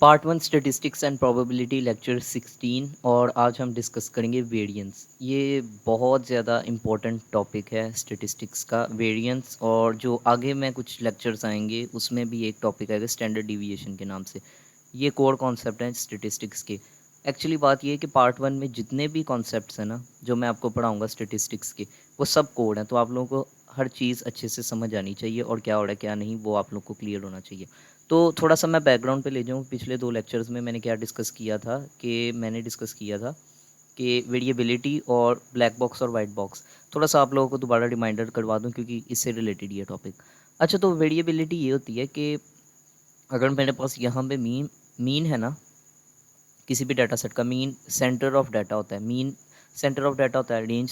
Part one statistics and probability lecture 16 और आज हम डिस्कस करेंगे वेरिएंस। ये बहुत ज़्यादा इम्पोर्टेंट टॉपिक है स्टैटिस्टिक्स का वेरिएंस। और जो आगे में कुछ लेक्चर्स आएंगे उसमें भी एक टॉपिक आएगा स्टैंडर्ड डिविएशन के नाम से। ये कोर कॉन्सेप्ट हैं स्टैटिस्टिक्स के। एक्चुअली बात ये है कि पार्ट वन में जितने भी कॉन्सेप्ट्स हैं ना जो मैं आपको पढ़ाऊँगा स्टैटिस्टिक्स के, वो सब कोड हैं। तो आप लोगों को हर चीज़ अच्छे से समझ आनी चाहिए और क्या हो रहा है क्या नहीं वो आप लोग को क्लियर होना चाहिए। तो थोड़ा सा मैं बैकग्राउंड पे ले जाऊँ, पिछले 2 लेक्चर्स में मैंने क्या डिस्कस किया था कि वेरिएबिलिटी और ब्लैक बॉक्स और वाइट बॉक्स। थोड़ा सा आप लोगों को दोबारा रिमाइंडर करवा दूँ क्योंकि इससे रिलेटेड ये टॉपिक। अच्छा, तो वेरिएबिलिटी ये होती है कि अगर मेरे पास यहाँ पे मीन मीन है ना, किसी भी डाटा सेट का मीन सेंटर ऑफ डाटा होता है। मीन सेंटर ऑफ डाटा होता है, मीन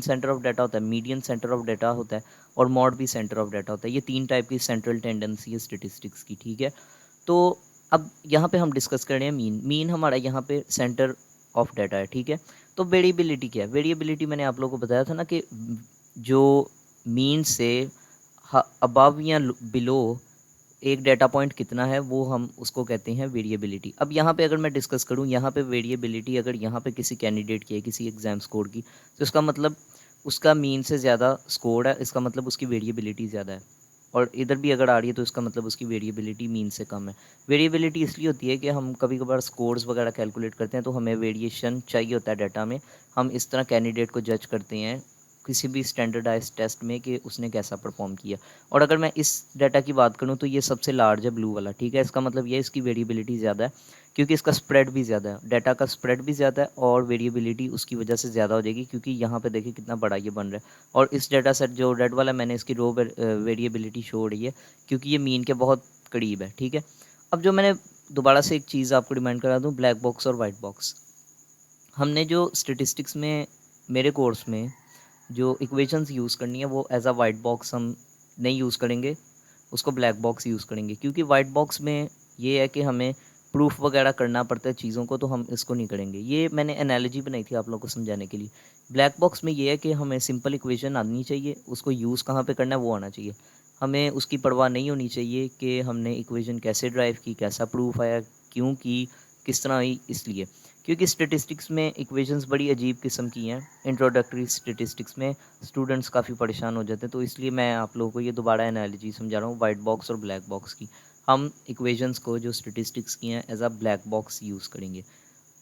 सेंटर ऑफ डाटा होता है, मीडियन सेंटर ऑफ डाटा होता है और मॉड भी सेंटर ऑफ डाटा होता है। ये 3 टाइप की सेंट्रल टेंडेंसी है स्टेटिस्टिक्स की, ठीक है। तो अब यहाँ पे हम डिस्कस कर रहे हैं मीन। मीन हमारा यहाँ पे सेंटर ऑफ डाटा है, ठीक है। तो वेरिएबिलिटी क्या है? वेरिएबिलिटी मैंने आप लोगों को बताया था ना कि जो मीन से अबव या बिलो एक डाटा पॉइंट कितना है वो हम उसको कहते हैं वेरिएबिलिटी। अब यहाँ पे अगर मैं डिस्कस करूँ, यहाँ पे वेरिएबिलिटी अगर यहाँ पे किसी कैंडिडेट की है, किसी एग्जाम स्कोर की, तो इसका मतलब उसका मीन से ज़्यादा स्कोर है, इसका मतलब उसकी वेरिएबिलिटी ज़्यादा है। और इधर भी अगर आ रही है तो इसका मतलब उसकी वेरिएबिलिटी मीन से कम है। वेरिएबिलिटी इसलिए होती है कि हम कभी कभार स्कोर्स वगैरह कैलकुलेट करते हैं तो हमें वेरिएशन चाहिए होता है डाटा में। हम इस तरह कैंडिडेट को जज करते हैं किसी भी स्टैंडर्डाइज टेस्ट में कि उसने कैसा परफॉर्म किया। और अगर मैं इस डाटा की बात करूँ तो ये सबसे लार्ज है, ब्लू वाला, ठीक है। इसका मतलब ये इसकी वेरिएबिलिटी ज़्यादा है क्योंकि इसका स्प्रेड भी ज़्यादा है, डाटा का स्प्रेड भी ज़्यादा है और वेरिएबिलिटी उसकी वजह से ज़्यादा हो जाएगी क्योंकि यहाँ पे देखिए कितना बड़ा ये बन रहा है। और इस डाटा सेट जो रेड वाला मैंने इसकी रो वेरिएबिलिटी शो हो रही है क्योंकि ये मीन के बहुत करीब है, ठीक है। अब जो मैंने दोबारा से एक चीज़ आपको रिमाइंड करा दूँ, ब्लैक बॉक्स और वाइट बॉक्स। हमने जो स्टेटिस्टिक्स में मेरे कोर्स में जो इक्वेशंस यूज़ करनी है वो एज अ वाइट बॉक्स हम नहीं यूज़ करेंगे, उसको ब्लैक बॉक्स यूज़ करेंगे। क्योंकि वाइट बॉक्स में ये है कि हमें प्रूफ वगैरह करना पड़ता है चीज़ों को, तो हम इसको नहीं करेंगे। ये मैंने एनालॉजी बनाई थी आप लोग को समझाने के लिए। ब्लैक बॉक्स में ये है कि हमें सिंपल इक्वेशन आनी चाहिए, उसको यूज़ कहाँ पे करना है वो आना चाहिए। हमें उसकी परवाह नहीं होनी चाहिए कि हमने इक्वेशन कैसे ड्राइव की, कैसा प्रूफ आया, क्यों की, किस तरह आई, इसलिए। क्योंकि स्टेटिस्टिक्स में इक्वेशंस बड़ी अजीब किस्म की हैं। इंट्रोडक्टरी स्टेटिस्टिक्स में स्टूडेंट्स काफ़ी परेशान हो जाते हैं, तो इसलिए मैं आप लोगों को ये दोबारा एनालॉजी समझा रहा हूँ वाइट बॉक्स और ब्लैक बॉक्स की। हम इक्वेशंस को जो स्टेटिस्टिक्स की हैं as a black box use करेंगे।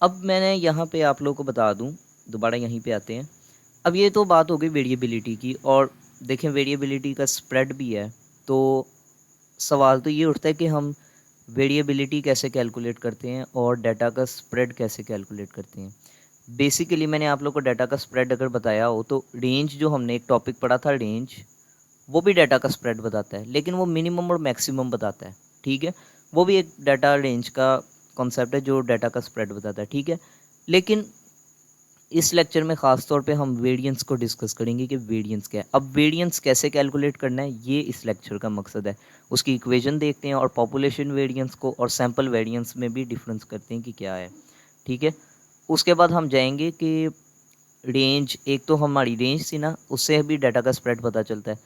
अब मैंने यहाँ पे आप लोगों को बता दूँ, दोबारा यहीं पे आते हैं। अब ये तो बात हो गई वेरिएबिलिटी की, और देखें वेरिएबिलिटी का स्प्रेड भी है। तो सवाल तो ये उठता है कि हम वेरिएबिलिटी कैसे कैलकुलेट करते हैं और डाटा का स्प्रेड कैसे कैलकुलेट करते हैं। बेसिकली मैंने आप लोग को डाटा का स्प्रेड अगर बताया हो तो रेंज, जो हमने एक टॉपिक पढ़ा था रेंज, वो भी डाटा का स्प्रेड बताता है, लेकिन वो मिनिमम और मैक्सिमम बताता है, ठीक है। वो भी एक डाटा रेंज का कॉन्सेप्ट है जो डाटा का स्प्रेड बताता है, ठीक है। लेकिन इस लेक्चर में ख़ास तौर पे हम वेरिएंस को डिस्कस करेंगे कि वेरिएंस क्या है। अब वेरिएंस कैसे कैलकुलेट करना है ये इस लेक्चर का मकसद है। उसकी इक्वेशन देखते हैं और पॉपुलेशन वेरिएंस को और सैम्पल वेरिएंस में भी डिफरेंस करते हैं कि क्या है, ठीक है। उसके बाद हम जाएंगे कि रेंज, एक तो हमारी रेंज थी ना, उससे भी डाटा का स्प्रेड पता चलता है।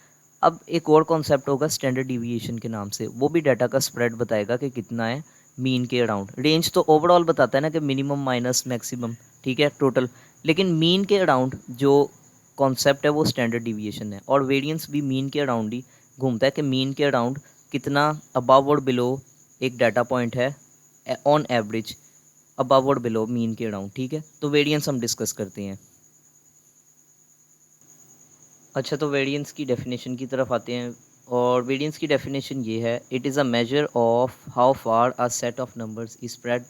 अब एक और कॉन्सेप्ट होगा स्टैंडर्ड डिविएशन के नाम से, वो भी डाटा का स्प्रेड बताएगा कि कितना है मीन के अराउंड। रेंज तो ओवरऑल बताता है ना कि मिनिमम माइनस मैक्सिमम, ठीक है, टोटल। लेकिन मीन के अराउंड जो कॉन्सेप्ट है वो स्टैंडर्ड डिविएशन है, और वेरिएंस भी मीन के अराउंड ही घूमता है कि मीन के अराउंड कितना अबव और बिलो एक डाटा पॉइंट है ऑन एवरेज, अबव और बिलो मीन के अराउंड, ठीक है। तो वेरिएंस हम डिस्कस करते हैं। अच्छा, तो वेरिएंस की डेफिनेशन की तरफ आते हैं, और वेरिएंस की डेफिनेशन ये है, it is a measure of how far a set of numbers is spread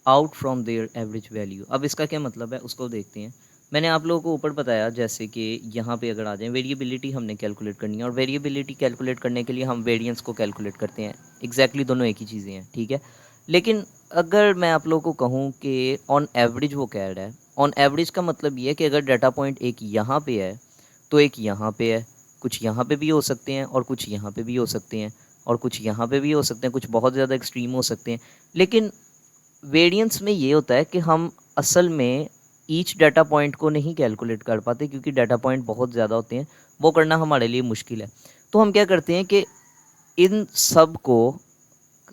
out from there average value. अब इसका क्या मतलब है उसको देखते हैं। मैंने आप लोगों को ऊपर बताया जैसे कि यहाँ पे अगर आ जाएं, वेरिएबिलिटी हमने कैलकुलेट करनी है, और वेरिएबिलिटी कैलकुलेट करने के लिए हम वेरिएंस को कैलकुलेट करते हैं। एग्जैक्टली दोनों एक ही चीज़ें हैं, ठीक है। लेकिन अगर मैं आप लोगों को कहूँ कि ऑन एवरेज वो कह रहा है, ऑन एवरेज का मतलब ये है कि अगर डाटा पॉइंट एक यहाँ पे है तो एक यहाँ पे है, कुछ यहाँ पे भी हो सकते हैं और कुछ यहाँ पे भी हो सकते हैं, और कुछ यहाँ पे भी हो सकते हैं, कुछ बहुत ज़्यादा एक्सट्रीम हो सकते हैं। लेकिन वेरिएंस में ये होता है कि हम असल में ईच डाटा पॉइंट को नहीं कैलकुलेट कर पाते क्योंकि डाटा पॉइंट बहुत ज़्यादा होते हैं, वो करना हमारे लिए मुश्किल है। तो हम क्या करते हैं कि इन सब को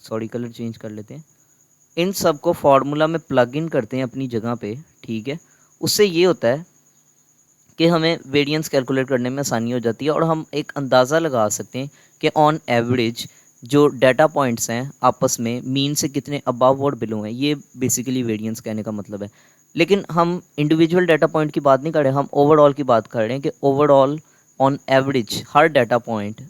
सॉरी कलर चेंज कर लेते हैं, इन सब को फार्मूला में प्लग इन करते हैं अपनी जगह पे, ठीक है। उससे ये होता है कि हमें वेरिएंस कैलकुलेट करने में आसानी हो जाती है और हम एक अंदाज़ा लगा सकते हैं कि ऑन एवरेज जो डाटा पॉइंट्स हैं आपस में मीन से कितने अबव और बिलो हैं। ये बेसिकली वेरिएंस कहने का मतलब है। लेकिन हम इंडिविजुअल डाटा पॉइंट की बात नहीं कर रहे, हम ओवरऑल की बात कर रहे हैं कि overall on average her data point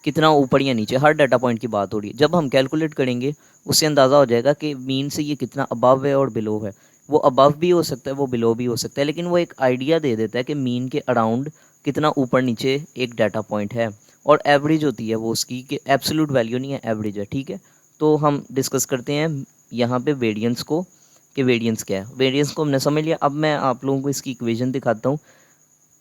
कितना ऊपर या नीचे, हर डाटा पॉइंट की बात हो रही है। जब हम कैलकुलेट करेंगे उससे अंदाज़ा हो जाएगा कि मीन से ये कितना अबव है और बिलो है। वो अबव भी हो सकता है, वो बिलो भी हो सकता है, लेकिन वो एक आइडिया दे देता है कि मीन के अराउंड कितना ऊपर नीचे एक डाटा पॉइंट है। और एवरेज होती है वो उसकी, कि एब्सोल्यूट वैल्यू नहीं है, एवरेज है, ठीक है। तो हम डिस्कस करते हैं यहाँ पे वेरिएंस को, कि वेरिएंस क्या है। वेरिएंस को हमने समझ लिया। अब मैं आप लोगों को इसकी इक्वेशन दिखाता हूँ।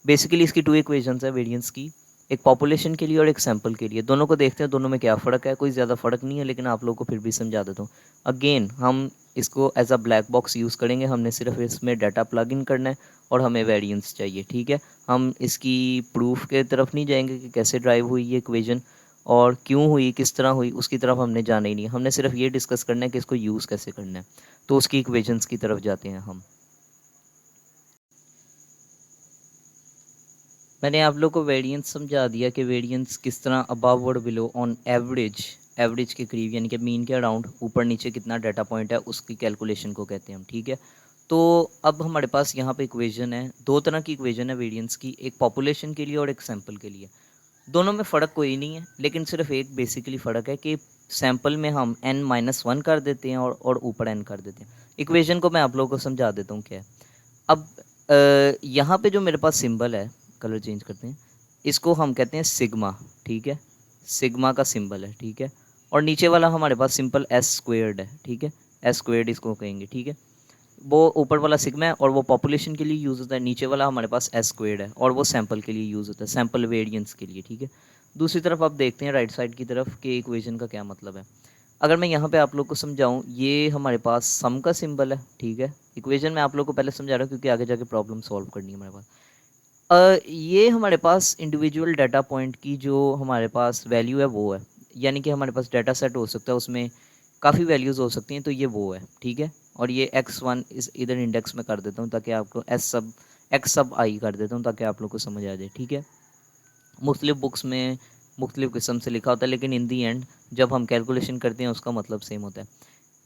बेसिकली इसकी टू इक्वेशंस है वेरिएंस की, एक पॉपुलेशन के लिए और एक सैंपल के लिए। दोनों को देखते हैं दोनों में क्या फ़र्क है। कोई ज़्यादा फ़र्क नहीं है, लेकिन आप लोगों को फिर भी समझा देता हूँ। अगेन हम इसको as a black box use करेंगे, हमने सिर्फ इसमें डाटा प्लग इन करना है और हमें वेरिएंस चाहिए, ठीक है। हम इसकी प्रूफ के तरफ नहीं जाएंगे कि कैसे ड्राइव हुई ये इक्वेशन और क्यों हुई, किस तरह हुई, उसकी तरफ हमने जाना ही नहीं है। हमने सिर्फ ये डिस्कस करना है कि इसको यूज़ कैसे करना है। तो उसकी इक्वेशंस की तरफ जाते हैं हम। मैंने आप लोग को वेरिएंस समझा दिया कि वेरिएंस किस तरह अबव और बिलो ऑन एवरेज, एवरेज के करीब यानी कि मीन के अराउंड ऊपर नीचे कितना डाटा पॉइंट है उसकी कैलकुलेशन को कहते हैं हम, ठीक है। तो अब हमारे पास यहाँ पे इक्वेशन है, दो तरह की इक्वेशन है वेरिएंस की, एक पॉपुलेशन के लिए और एक सैंपल के लिए। दोनों में फ़र्क कोई नहीं है, लेकिन सिर्फ एक बेसिकली फ़र्क है कि सैंपल में हम n-1 कर देते हैं और ऊपर n कर देते हैं। इक्वेशन को मैं आप लोगों को समझा देता हूँ क्या है। अब यहाँ पे जो मेरे पास सिंबल है, कलर चेंज करते हैं, इसको हम कहते हैं सिग्मा, ठीक है। सिग्मा का सिंबल है, ठीक है। और नीचे वाला हमारे पास सिंपल एस स्क्वेयर्ड है, ठीक है। एस स्क्वेयर्ड इसको कहेंगे, ठीक है। वो ऊपर वाला सिग्मा है और वो पॉपुलेशन के लिए यूज़ होता है। नीचे वाला हमारे पास एस स्क्वेयर्ड है और वो सैंपल के लिए यूज़ होता है, सैंपल वेरिएंस के लिए, ठीक है। दूसरी तरफ आप देखते हैं राइट साइड की तरफ कि इक्वेशन का क्या मतलब है। अगर मैं यहाँ पे आप लोग को समझाऊँ, ये हमारे पास सम का सिंबल है, ठीक है। इक्वेशन मैं आप लोग को पहले समझा रहा हूँ क्योंकि आगे जाके प्रॉब्लम सॉल्व करनी है हमारे पास। ये हमारे पास इंडिविजुअल डाटा पॉइंट की जो हमारे पास वैल्यू है वो है, यानी कि हमारे पास डाटा सेट हो सकता है, उसमें काफ़ी वैल्यूज़ हो सकती हैं, तो ये वो है, ठीक है। और ये x1 इस इधर इंडेक्स में कर देता हूँ ताकि आपको x सब आई कर देता हूँ ताकि आप लोग को समझ आ जाए, ठीक है। मुख्तलिफ बुक्स में मुख्तलिफ किस्म से लिखा होता है, लेकिन इन दी एंड जब हम कैलकुलेशन करते हैं उसका मतलब सेम होता है।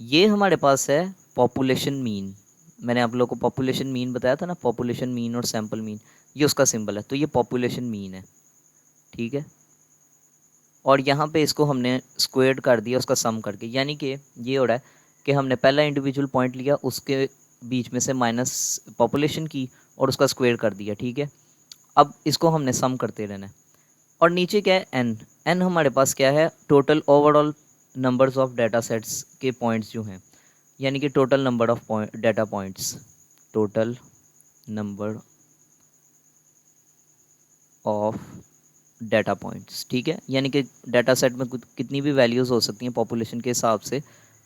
ये हमारे पास है पॉपुलेशन मीन। मैंने आप लोग को पॉपुलेशन मीन बताया था ना, पॉपुलेशन मीन और सैंपल मीन, ये उसका सिंबल है। तो ये पॉपुलेशन मीन है, ठीक है। और यहाँ पे इसको हमने स्क्वेयर्ड कर दिया उसका सम करके, यानी कि ये हो रहा है कि हमने पहला इंडिविजुअल पॉइंट लिया, उसके बीच में से माइनस पॉपुलेशन की और उसका स्क्वेयर कर दिया, ठीक है। अब इसको हमने सम करते रहना है। और नीचे क्या है, एन। एन हमारे पास क्या है, total overall numbers of data sets के पॉइंट्स जो हैं, यानी कि total number of data points, total number of data points, ठीक है। यानी कि डाटा सेट में कितनी भी वैल्यूज़ हो सकती हैं पॉपुलेशन के हिसाब से,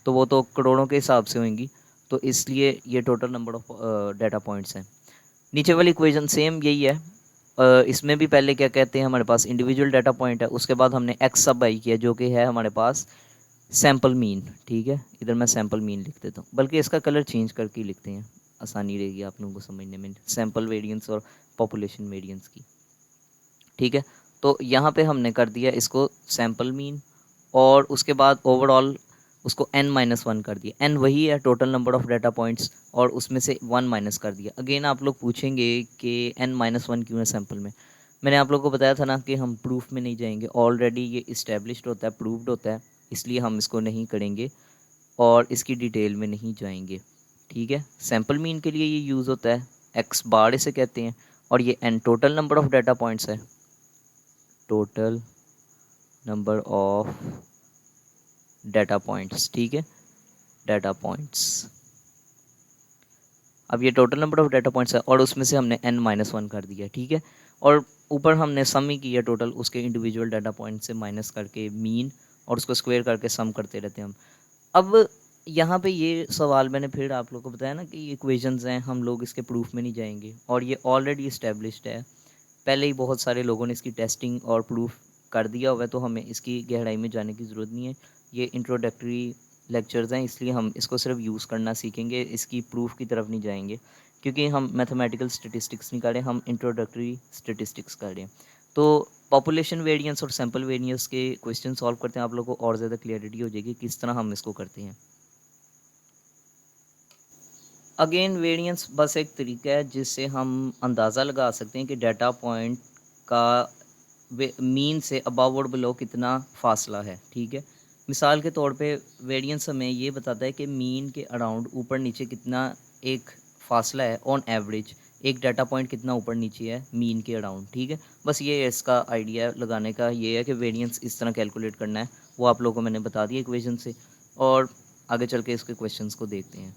तो वो तो करोड़ों के हिसाब से होंगी, तो इसलिए ये total number of data points हैं। नीचे वाली इक्वेशन सेम यही है। इसमें भी पहले क्या कहते हैं, हमारे पास इंडिविजुअल डाटा पॉइंट है, उसके बाद हमने एक्स सब आई किया जो कि है हमारे पास सैम्पल मीन, ठीक है। इधर मैं सैम्पल मीन लिख देता हूँ, बल्कि इसका कलर चेंज करके ही लिखते हैं, आसानी रहेगी आप लोगों को समझने में, सैम्पल वेरिएंस और पॉपुलेशन वेरिएंस की, ठीक है। तो यहाँ पे हमने कर दिया इसको सैम्पल मीन और उसके बाद ओवरऑल उसको n-1 कर दिया। n वही है total number of data points और उसमें से 1 माइनस कर दिया। अगेन आप लोग पूछेंगे कि n-1 क्यों है सैम्पल में। मैंने आप लोग को बताया था ना कि हम प्रूफ में नहीं जाएंगे, ऑलरेडी ये इस्टेब्लिश्ड होता है, प्रूव्ड होता है, इसलिए हम इसको नहीं करेंगे और इसकी डिटेल में नहीं जाएंगे, ठीक है। सैम्पल मीन के लिए ये यूज़ होता है, एक्स बार इसे कहते हैं, और ये n total number of data points है, total number of data points, ठीक है, डाटा पॉइंट्स। अब ये total number of data points है और उसमें से हमने n-1 कर दिया, ठीक है। और ऊपर हमने सम ही किया टोटल उसके इंडिविजुअल डाटा पॉइंट से माइनस करके मीन, और उसको स्क्वायर करके सम करते रहते हैं हम। अब यहाँ पे ये सवाल मैंने फिर आप लोग को बताया ना कि ये इक्वेशंस हैं, हम लोग इसके प्रूफ में नहीं जाएंगे और ये ऑलरेडी इस्टेब्लिश्ड है, पहले ही बहुत सारे लोगों ने इसकी टेस्टिंग और प्रूफ कर दिया हुआ है, तो हमें इसकी गहराई में जाने की ज़रूरत नहीं है। ये इंट्रोडक्टरी लेक्चर्स हैं, इसलिए हम इसको सिर्फ यूज़ करना सीखेंगे, इसकी प्रूफ की तरफ नहीं जाएंगे, क्योंकि हम मैथमेटिकल स्टेटिस्टिक्स नहीं कर रहे, हम इंट्रोडक्टरी स्टेटिस्टिक्स कर रहे हैं। तो पॉपुलेशन वेरिएंस और सैम्पल वेरिएंस के क्वेश्चन सॉल्व करते हैं, आप लोगों को और ज़्यादा क्लियरिटी हो जाएगी किस तरह हम इसको करते हैं। अगेन वेरिएंस बस एक तरीका है जिससे हम अंदाज़ा लगा सकते हैं कि डाटा पॉइंट का मीन से अबव और बिलो कितना फासला है, ठीक है। मिसाल के तौर पे वेरिएंस हमें ये बताता है कि मीन के अराउंड ऊपर नीचे कितना एक फासला है ऑन एवरेज, एक डाटा पॉइंट कितना ऊपर नीचे है मीन के अराउंड, ठीक है। बस ये इसका आइडिया लगाने का ये है कि वेरिएंस इस तरह कैलकुलेट करना है, वो आप लोगों को मैंने बता दिया इक्वेशन से। और आगे चल के इसके क्वेश्चंस को देखते हैं।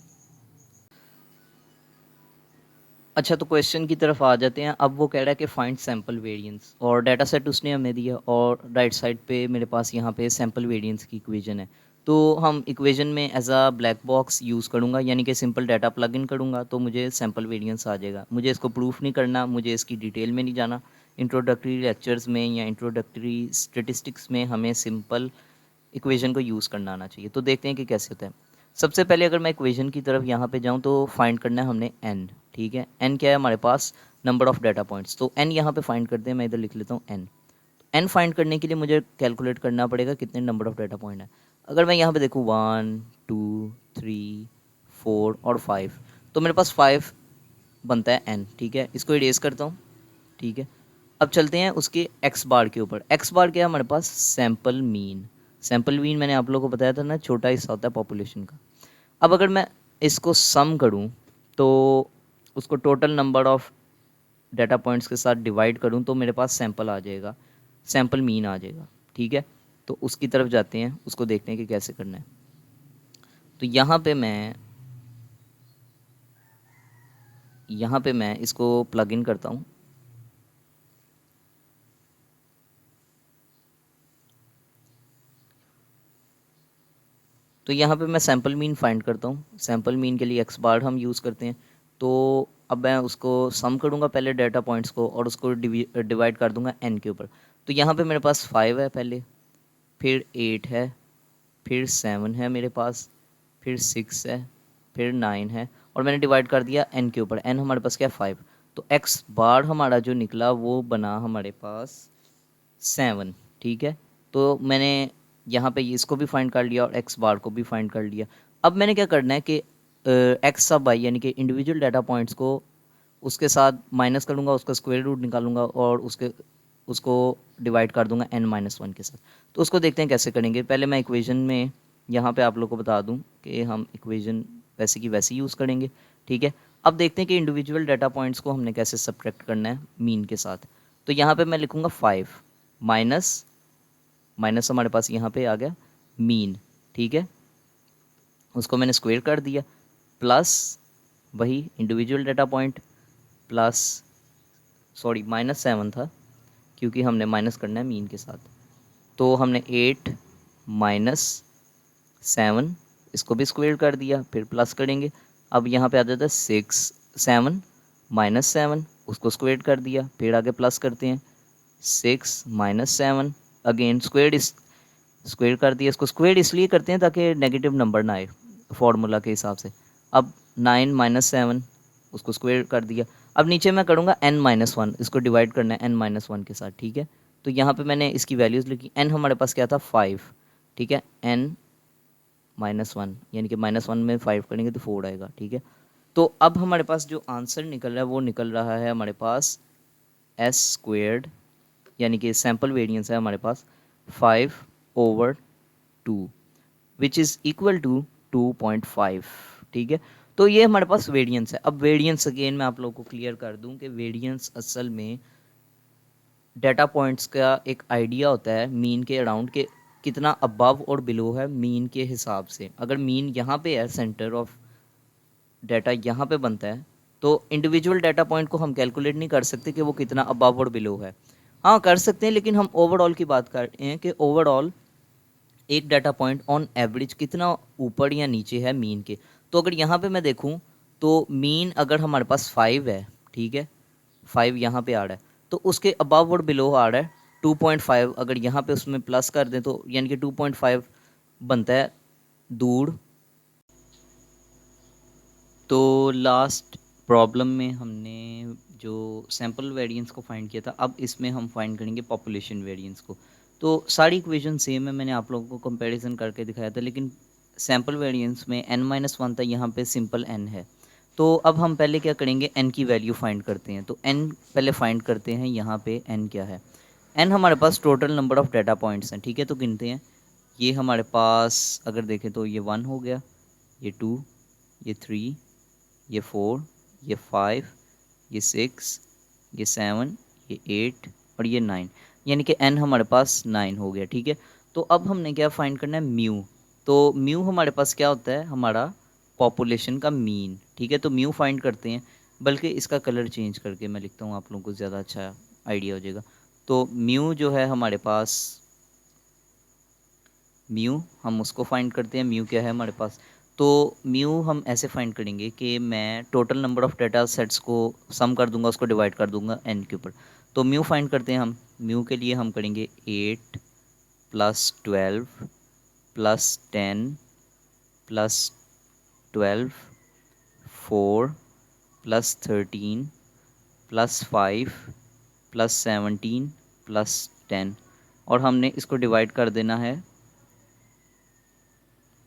अच्छा, तो क्वेश्चन की तरफ आ जाते हैं। अब वो कह रहा है कि फाइंड सैम्पल वेरिएंस, और डाटा सेट उसने हमें दिया और राइट साइड पे मेरे पास यहाँ पे सैम्पल वेरिएंस की इक्वेशन है। तो हम इक्वेशन में as a black box use करूँगा, यानी कि सिंपल डाटा प्लग इन करूँगा तो मुझे सैम्पल वेरिएंस आ जाएगा। मुझे इसको प्रूफ नहीं करना, मुझे इसकी डिटेल में नहीं जाना। इंट्रोडक्टरी लेक्चर्स में या इंट्रोडक्टरी स्टेटिस्टिक्स में हमें सिंपल इक्वेशन को यूज़ करना आना चाहिए। तो देखते हैं कि कैसे होता है। सबसे पहले अगर मैं इक्वेशन की तरफ यहाँ पे जाऊँ तो फाइंड करना है हमने n, ठीक है। n क्या है हमारे पास, नंबर ऑफ़ डाटा पॉइंट्स। तो n यहाँ पे फाइंड करते हैं, मैं इधर लिख लेता हूँ n। n फाइंड करने के लिए मुझे कैलकुलेट करना पड़ेगा कितने नंबर ऑफ़ डाटा पॉइंट है। अगर मैं यहाँ पे देखूँ 1 2 3 4 और 5, तो मेरे पास 5 बनता है n, ठीक है। इसको इरेज करता हूँ, ठीक है। अब चलते हैं उसके एक्स बार के ऊपर। एक्स बार क्या है हमारे पास, सैम्पल मीन। सैम्पल मीन मैंने आप लोगों को बताया था ना, छोटा हिस्सा होता है पॉपुलेशन का। अब अगर मैं इसको सम करूं तो उसको total number of data points के साथ डिवाइड करूं तो मेरे पास सैम्पल आ जाएगा, सैम्पल मीन आ जाएगा, ठीक है। तो उसकी तरफ जाते हैं, उसको देखते हैं कि कैसे करना है। तो यहाँ पे मैं इसको प्लग इन करता हूँ। तो यहाँ पे मैं सैम्पल मीन फाइंड करता हूँ। सैम्पल मीन के लिए एक्स बार हम यूज़ करते हैं। तो अब मैं उसको सम करूँगा पहले डाटा पॉइंट्स को, और उसको डिवाइड कर दूँगा एन के ऊपर। तो यहाँ पे मेरे पास 5 है पहले, फिर 8 है, फिर 7 है मेरे पास, फिर 6 है, फिर 9 है, और मैंने डिवाइड कर दिया एन के ऊपर। एन हमारे पास क्या है, 5। तो एक्स बार हमारा जो निकला वो बना हमारे पास 7, ठीक है। तो मैंने यहाँ पे इसको भी फाइंड कर लिया और एक्स बार को भी फाइंड कर लिया। अब मैंने क्या करना है कि एक्स सब वाई यानी कि इंडिविजुअल डाटा पॉइंट्स को उसके साथ माइनस करूँगा, उसका स्क्वायर रूट निकालूंगा और उसको डिवाइड कर दूंगा n-1 के साथ। तो उसको देखते हैं कैसे करेंगे। पहले मैं इक्वेशन में यहाँ पे आप लोग को बता दूँ कि हम इक्वेशन वैसे की वैसे यूज़ करेंगे, ठीक है। अब देखते हैं कि इंडिविजुअल डाटा पॉइंट्स को हमने कैसे सब्ट्रैक्ट करना है मीन के साथ। तो यहाँ पे मैं लिखूँगा 5 माइनस माइनस हमारे पास यहाँ पे आ गया मीन, ठीक है। उसको मैंने स्क्वायर कर दिया, प्लस वही individual data point, plus sorry -7 था क्योंकि हमने माइनस करना है मीन के साथ। तो हमने 8 माइनस 7 इसको भी स्क्वायर कर दिया, फिर प्लस करेंगे। अब यहाँ पे आ जाता है 6 7 -7 उसको स्क्वायर कर दिया, फिर आगे प्लस करते हैं 6 -7 अगेन स्क्वायर कर दिया। इसको स्क्वायर इसलिए करते हैं ताकि नेगेटिव नंबर ना आए फॉर्मूला के हिसाब से। अब 9 -7 उसको स्क्वायर कर दिया। अब नीचे मैं करूँगा n-1, इसको डिवाइड करना है n-1 के साथ, ठीक है। तो यहाँ पे मैंने इसकी वैल्यूज़ लिखी। n हमारे पास क्या था 5, ठीक है। n-1 यानी कि -1 में 5 करेंगे तो 4 आएगा, ठीक है। तो अब हमारे पास जो आंसर निकल रहा है वो निकल रहा है हमारे पास s² यानी कि सैम्पल वेरिएंस है हमारे पास 5/2 विच इज़ इक्वल टू 2.5, ठीक है। तो ये हमारे पास वेरिएंस है। अब वेरिएंस अगेन मैं आप लोगों को क्लियर कर दूं कि वेरिएंस असल में डाटा पॉइंट्स का एक आइडिया होता है मीन के अराउंड के कितना अबव और बिलो है मीन के हिसाब से। अगर मीन यहाँ पे है, सेंटर ऑफ डाटा यहाँ पे बनता है, तो इंडिविजुअल डाटा पॉइंट को हम कैलकुलेट नहीं कर सकते कि वो कितना अबव और बिलो है। हाँ कर सकते हैं, लेकिन हम ओवरऑल की बात कर रहे हैं कि ओवरऑल एक डाटा पॉइंट ऑन एवरेज कितना ऊपर या नीचे है मीन के। तो अगर यहाँ पे मैं देखूँ तो मीन अगर हमारे पास 5 है, ठीक है, 5 यहाँ पे आ रहा है, तो उसके अबव और बिलो आ रहा है 2.5। अगर यहाँ पे उसमें प्लस कर दें तो यानी कि 2.5 बनता है दूर। तो लास्ट प्रॉब्लम में हमने जो सैम्पल वेरिएंस को फाइंड किया था, अब इसमें हम फाइंड करेंगे पॉपुलेशन वेरिएंस को। तो सारी इक्वेशन सेम है, मैंने आप लोगों को कंपैरिजन करके दिखाया था, लेकिन सैम्पल वेरिएंस में n-1 था, यहाँ पे सिंपल n है। तो अब हम पहले क्या करेंगे, n की वैल्यू फाइंड करते हैं। तो n पहले फाइंड करते हैं, यहाँ पे n क्या है। n हमारे पास total number of data points हैं, ठीक है। तो गिनते हैं, ये हमारे पास अगर देखें तो ये 1 हो गया, ये 2, ये 3, ये 4, ये 5, ये 6, ये 7, ये 8 और ये 9, यानी कि n हमारे पास 9 हो गया, ठीक है। तो अब हमने क्या फाइंड करना है, म्यू। तो म्यू हमारे पास क्या होता है, हमारा पॉपुलेशन का मीन, ठीक है। तो म्यू फाइंड करते हैं, बल्कि इसका कलर चेंज करके मैं लिखता हूँ, आप लोगों को ज़्यादा अच्छा आइडिया हो जाएगा। तो म्यू जो है हमारे पास, म्यू हम उसको फाइंड करते हैं। म्यू क्या है हमारे पास, तो म्यू हम ऐसे फाइंड करेंगे कि मैं total number of data sets को सम कर दूंगा, उसको डिवाइड कर दूंगा n के ऊपर। तो म्यू फाइंड करते हैं हम। म्यू के लिए हम करेंगे 8 + 12 + 10 + 12 4 + 13 + 5 + 17 + 10, और हमने इसको डिवाइड कर देना है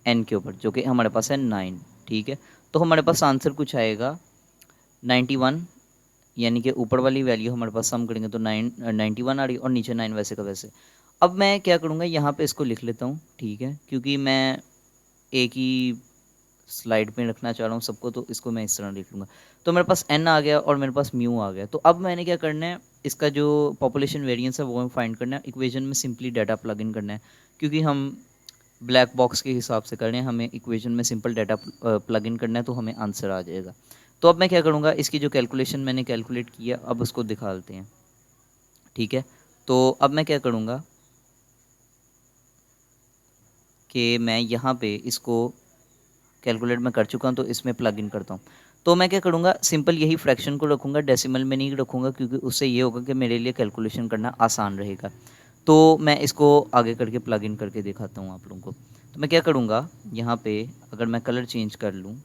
n के ऊपर, जो कि हमारे पास है 9, ठीक है। तो हमारे पास आंसर कुछ आएगा 91, यानी कि ऊपर वाली वैल्यू हमारे पास सम करेंगे तो 91 आ रही, और नीचे 9 वैसे का वैसे। अब मैं क्या करूँगा, यहाँ पे इसको लिख लेता हूँ, ठीक है, क्योंकि मैं एक ही स्लाइड पे रखना चाह रहा हूँ सबको, तो इसको मैं इस तरह लिख लूँगा। तो मेरे पास n आ गया और मेरे पास म्यू आ गया। तो अब मैंने क्या करना है, इसका जो पॉपुलेशन वेरिएंस है वो फाइंड करना है। इक्वेशन में सिंपली डाटा प्लग इन करना है, क्योंकि हम ब्लैक बॉक्स के हिसाब से कर रहे हैं, हमें इक्वेशन में सिंपल डाटा प्लग इन करना है, तो हमें आंसर आ जाएगा। तो अब मैं क्या करूँगा, इसकी जो कैलकुलेशन मैंने कैलकुलेट किया, अब उसको दिखा देते हैं, ठीक है। तो अब मैं क्या करूँगा कि मैं यहाँ पे इसको कैलकुलेट में कर चुका हूँ, तो इसमें प्लग इन करता हूँ। तो मैं क्या करूँगा, सिंपल यही फ्रैक्शन को रखूँगा, डेसिमल में नहीं रखूँगा, क्योंकि उससे ये होगा कि मेरे लिए कैलकुलेशन करना आसान रहेगा। तो मैं इसको आगे करके प्लग इन करके दिखाता हूँ आप लोगों को। तो मैं क्या करूँगा, यहाँ पे अगर मैं कलर चेंज कर लूँ,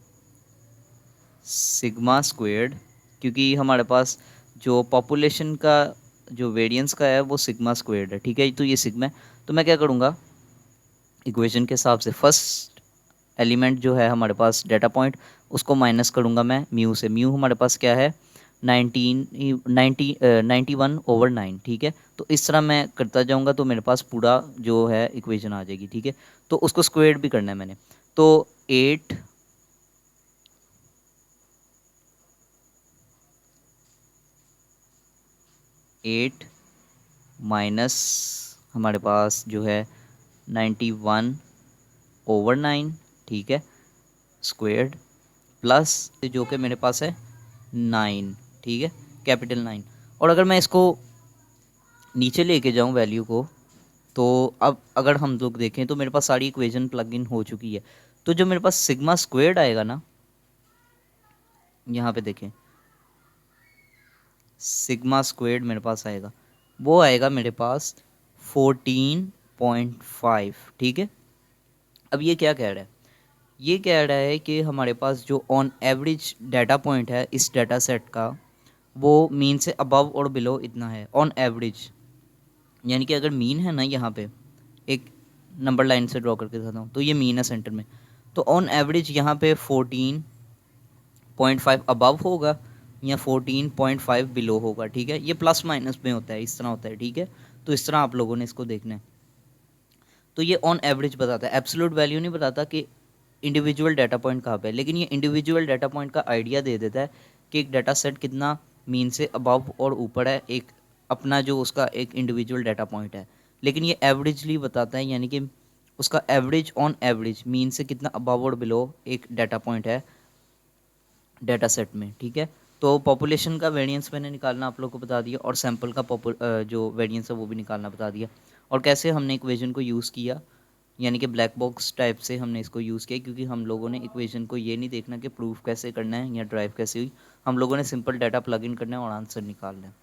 सिग्मा स्क्वेयर्ड, क्योंकि हमारे पास जो पॉपुलेशन का जो वेरिएंस का है वो सिग्मा स्क्वेयर्ड है, ठीक है। तो ये सिग्मा है। तो मैं क्या करूँगा, इक्वेशन के हिसाब से फर्स्ट एलिमेंट जो है हमारे पास डाटा पॉइंट, उसको माइनस करूँगा मैं म्यू से। म्यू हमारे पास क्या है, 91/9, ठीक है। तो इस तरह मैं करता जाऊँगा, तो मेरे पास पूरा जो है इक्वेशन आ जाएगी, ठीक है। तो उसको स्क्वेयर भी करना है मैंने। तो 8 माइनस हमारे पास जो है 91/9, ठीक है, स्क्वेयर्ड, प्लस जो कि मेरे पास है 9, ठीक है, कैपिटल 9। और अगर मैं इसको नीचे लेके जाऊं वैल्यू को, तो अब अगर हम लोग देखें तो मेरे पास सारी इक्वेशन प्लग इन हो चुकी है। तो जो मेरे पास सिग्मा स्क्वेयर्ड आएगा ना, यहाँ पे देखें, सिग्मा स्क्वेयर्ड मेरे पास आएगा, वो आएगा मेरे पास 14.5, ठीक है। अब ये क्या कह रहा है, ये कह रहा है कि हमारे पास जो ऑन एवरेज डाटा पॉइंट है इस डाटा सेट का, वो मीन से अबव और बिलो इतना है ऑन एवरेज। यानी कि अगर मीन है ना, यहाँ पे एक नंबर लाइन से ड्रॉ करके दिखाता हूँ, तो ये मीन है सेंटर में। तो ऑन एवरेज यहाँ पे 14.5 अबव होगा या 14.5 बिलो होगा, ठीक है। ये प्लस माइनस में होता है, इस तरह होता है, ठीक है। तो इस तरह आप लोगों ने इसको देखना है। तो ये ऑन एवरेज बताता है, एब्सोल्यूट वैल्यू नहीं बताता कि इंडिविजुअल डाटा पॉइंट कहाँ पे है, लेकिन ये इंडिविजुअल डाटा पॉइंट का आइडिया दे देता है कि एक डाटा सेट कितना मीन से अबव और ऊपर है, एक अपना जो उसका एक इंडिविजुअल डाटा पॉइंट है। लेकिन ये एवरेजली बताता है, यानी कि उसका एवरेज ऑन एवरेज मीन से कितना अबव और बिलो एक डाटा पॉइंट है डाटा सेट में, ठीक है। तो पॉपुलेशन का वेरिएंस मैंने निकालना आप लोग को बता दिया, और सैंपल का जो वेरिएंस है वो भी निकालना बता दिया। और कैसे हमने इक्वेशन को यूज़ किया, यानी कि ब्लैक बॉक्स टाइप से हमने इसको यूज़ किया, क्योंकि हम लोगों ने इक्वेशन को ये नहीं देखना कि प्रूफ कैसे करना है या ड्राइव कैसे हुई, हम लोगों ने सिंपल डाटा प्लग इन करना है और आंसर निकालना है।